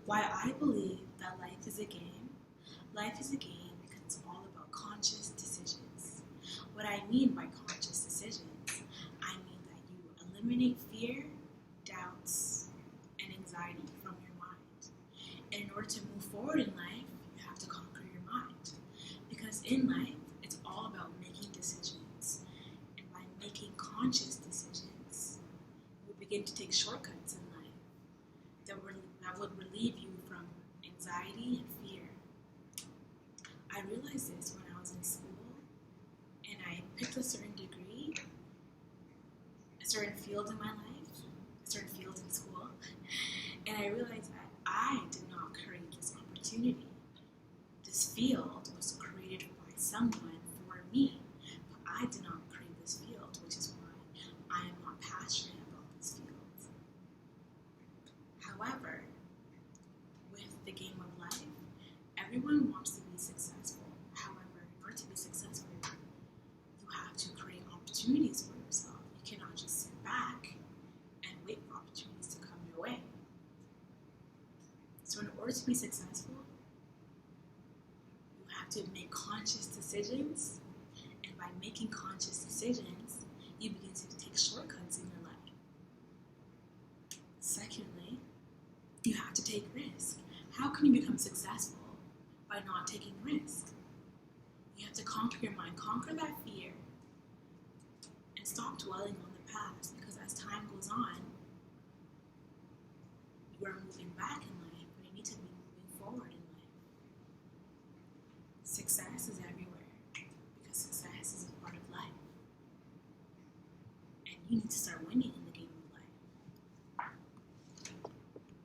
Why I believe that life is a game? Life is a game because it's all about conscious decisions. What I mean by conscious decisions, I mean that you eliminate fear, doubts, and anxiety from your mind. And in order to move forward in life, you have to conquer your mind. Because in life, it's all about making decisions. And by making conscious decisions, you begin to take shortcuts in life that would relieve you from anxiety and fear. I realized this when I was in school and I picked a certain degree, a certain field in my life, a certain field in school, and I realized that I did not create this opportunity. This field was created by someone for me, but I did not create this field, which is why I am not passionate about this field. However, with the game of life, everyone wants to be successful. However, in order to be successful, you have to create opportunities for yourself. You cannot just sit back and wait for opportunities to come your way. So in order to be successful, you have to make conscious decisions, and by making conscious decisions, you begin to take shortcuts in your life. Secondly, you have to take risks. How can you become successful? By not taking risks. You have to conquer your mind, conquer that fear, and stop dwelling on the past, because as time goes on, you are moving back in life, but you need to be moving forward in life. Success is everywhere.